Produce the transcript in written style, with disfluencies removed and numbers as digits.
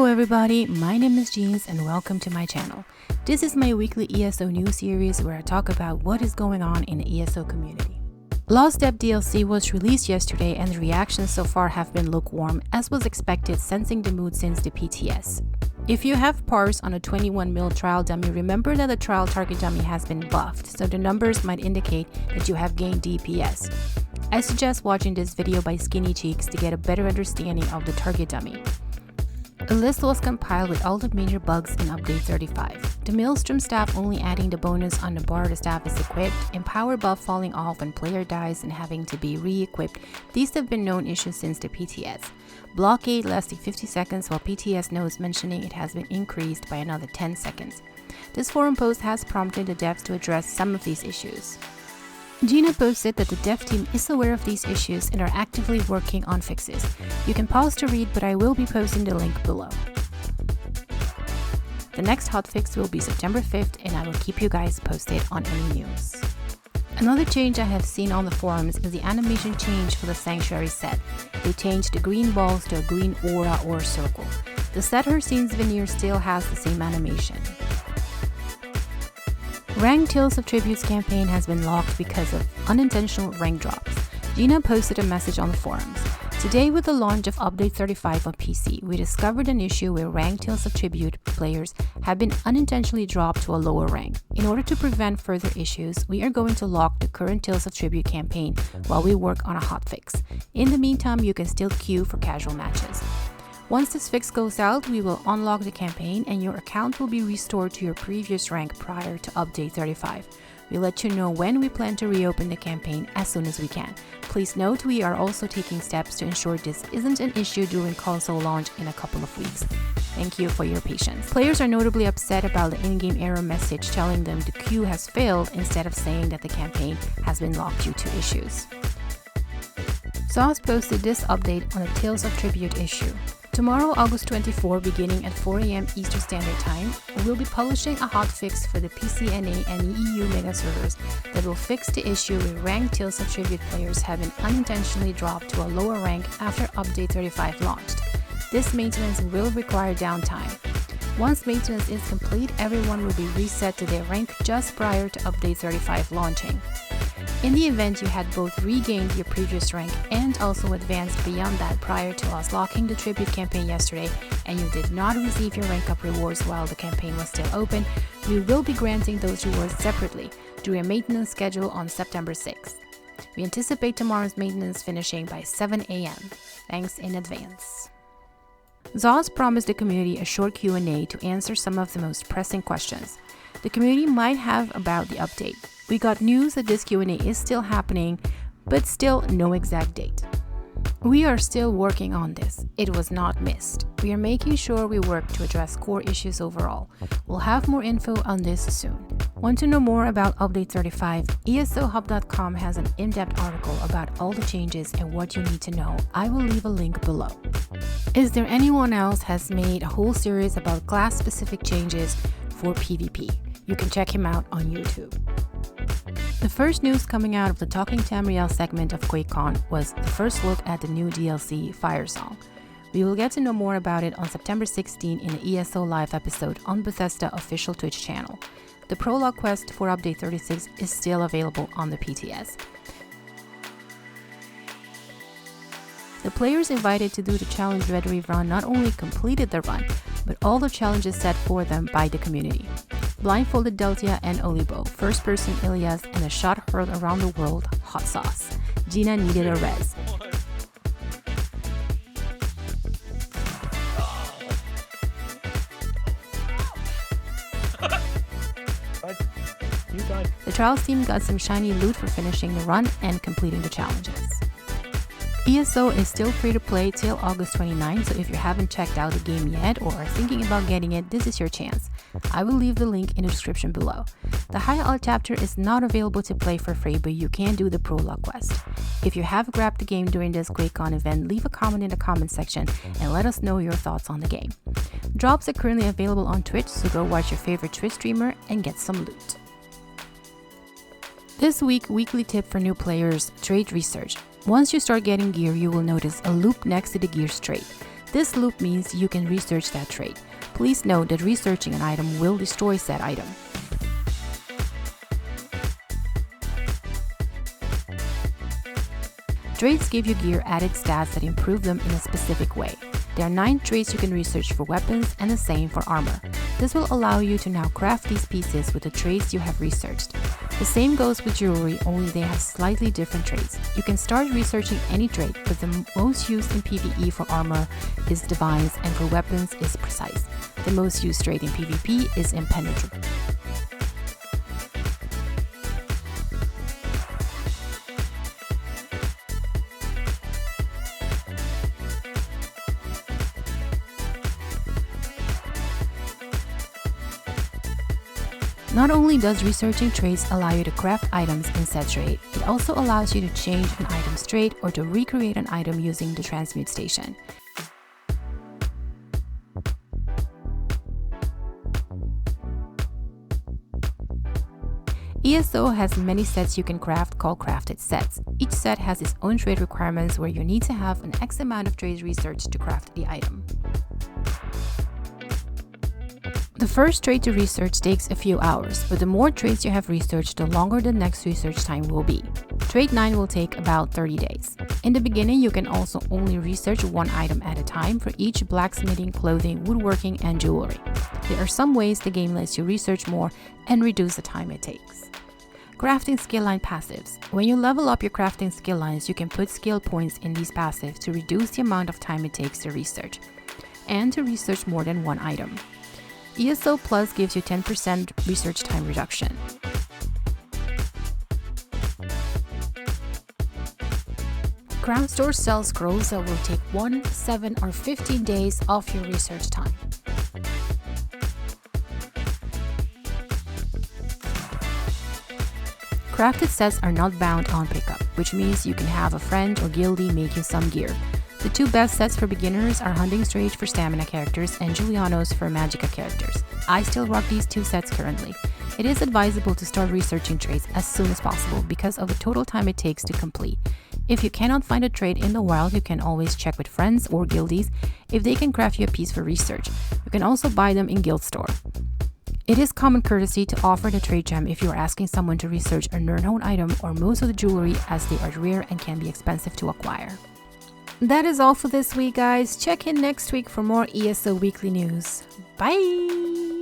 everybody, my name is Jeans and welcome to my channel. This is my weekly ESO news series where I talk about what is going on in the ESO community. Lost Step DLC was released yesterday and the reactions so far have been lukewarm, as was expected sensing the mood since the PTS. If you have parse on a 21 mil trial dummy, remember that the trial target dummy has been buffed, so the numbers might indicate that you have gained DPS. I suggest watching this video by Skinny Cheeks to get a better understanding of the target dummy. A list was compiled with all the major bugs in Update 35. The Maelstrom staff only adding the bonus on the bar the staff is equipped, and power buff falling off when player dies and having to be re-equipped. These have been known issues since the PTS. Blockade lasting 50 seconds while PTS notes mentioning it has been increased by another 10 seconds. This forum post has prompted the devs to address some of these issues. Gina posted that the dev team is aware of these issues and are actively working on fixes. You can pause to read, but I will be posting the link below. The next hotfix will be September 5th and I will keep you guys posted on any news. Another change I have seen on the forums is the animation change for the Sanctuary set. They changed the green balls to a green aura or circle. The set Hersene's veneer still has the same animation. Rank Tales of Tributes campaign has been locked because of unintentional rank drops. Gina posted a message on the forums. Today, with the launch of Update 35 on PC, we discovered an issue where Rank Tales of Tribute players have been unintentionally dropped to a lower rank. In order to prevent further issues, we are going to lock the current Tales of Tribute campaign while we work on a hotfix. In the meantime, you can still queue for casual matches. Once this fix goes out, we will unlock the campaign and your account will be restored to your previous rank prior to Update 35. We'll let you know when we plan to reopen the campaign as soon as we can. Please note we are also taking steps to ensure this isn't an issue during console launch in a couple of weeks. Thank you for your patience. Players are notably upset about the in-game error message telling them the queue has failed instead of saying that the campaign has been locked due to issues. Sauce posted this update on the Tales of Tribute issue. Tomorrow, August 24, beginning at 4 AM Eastern Standard Time, we'll be publishing a hotfix for the PCNA and EU mega servers that will fix the issue where ranked Tales of Tribute players have been unintentionally dropped to a lower rank after Update 35 launched. This maintenance will require downtime. Once maintenance is complete, everyone will be reset to their rank just prior to Update 35 launching. In the event you had both regained your previous rank and also advanced beyond that prior to us locking the Tribute campaign yesterday and you did not receive your rank up rewards while the campaign was still open, we will be granting those rewards separately through a maintenance schedule on September 6th. We anticipate tomorrow's maintenance finishing by 7 AM. Thanks in advance. Zoz promised the community a short Q&A to answer some of the most pressing questions the community might have about the update. We got news that this Q&A is still happening, but still no exact date. We are still working on this. It was not missed. We are making sure we work to address core issues overall. We'll have more info on this soon. Want to know more about Update 35? ESO-HUB.com has an in-depth article about all the changes and what you need to know. I will leave a link below. Isthereany1else has made a whole series about class-specific changes for PvP. You can check him out on YouTube. The first news coming out of the Talking Tamriel segment of Quake Con was the first look at the new DLC, Fire Song. We will get to know more about it on September 16 in the ESO Live episode on Bethesda official Twitch channel. The prologue quest for Update 36 is still available on the PTS. The players invited to do the challenge Red Reef run not only completed the run, but all the challenges set for them by the community. Blindfolded Deltia and Olibo, first person Ilias, and a shot hurled around the world, hot sauce. Gina needed a res. The Trials team got some shiny loot for finishing the run and completing the challenges. ESO is still free to play till August 29, so if you haven't checked out the game yet or are thinking about getting it, this is your chance. I will leave the link in the description below. The High Alt chapter is not available to play for free, but you can do the prologue quest. If you have grabbed the game during this QuakeCon event, leave a comment in the comment section and let us know your thoughts on the game. Drops are currently available on Twitch, so go watch your favorite Twitch streamer and get some loot. This week, weekly tip for new players, trade research. Once you start getting gear, you will notice a loop next to the gear trait. This loop means you can research that trait. Please note that researching an item will destroy said item. Traits give your gear added stats that improve them in a specific way. There are 9 traits you can research for weapons and the same for armor. This will allow you to now craft these pieces with the traits you have researched. The same goes with jewelry, only they have slightly different traits. You can start researching any trait, but the most used in PvE for armor is Device and for weapons is Precise. The most used trait in PvP is Impenetrable. Not only does researching traits allow you to craft items in said trait, it also allows you to change an item's trait or to recreate an item using the transmute station. ESO has many sets you can craft called crafted sets. Each set has its own trait requirements where you need to have an X amount of traits researched to craft the item. The first trait to research takes a few hours, but the more traits you have researched, the longer the next research time will be. Trait 9 will take about 30 days. In the beginning, you can also only research one item at a time for each blacksmithing, clothing, woodworking, and jewelry. There are some ways the game lets you research more and reduce the time it takes. Crafting skill line passives. When you level up your crafting skill lines, you can put skill points in these passives to reduce the amount of time it takes to research, and to research more than one item. ESO Plus gives you 10% research time reduction. Crown Store sells scrolls that will take 1, 7, or 15 days off your research time. Crafted sets are not bound on pickup, which means you can have a friend or guildie make you some gear. The 2 best sets for beginners are Hunting's Rage for stamina characters and Juliano's for Magicka characters. I still rock these 2 sets currently. It is advisable to start researching traits as soon as possible because of the total time it takes to complete. If you cannot find a trait in the wild, you can always check with friends or guildies if they can craft you a piece for research. You can also buy them in Guild Store. It is common courtesy to offer the trait gem if you are asking someone to research a Nerdhone item or most of the jewelry, as they are rare and can be expensive to acquire. That is all for this week, guys. Check in next week for more ESO weekly news. Bye!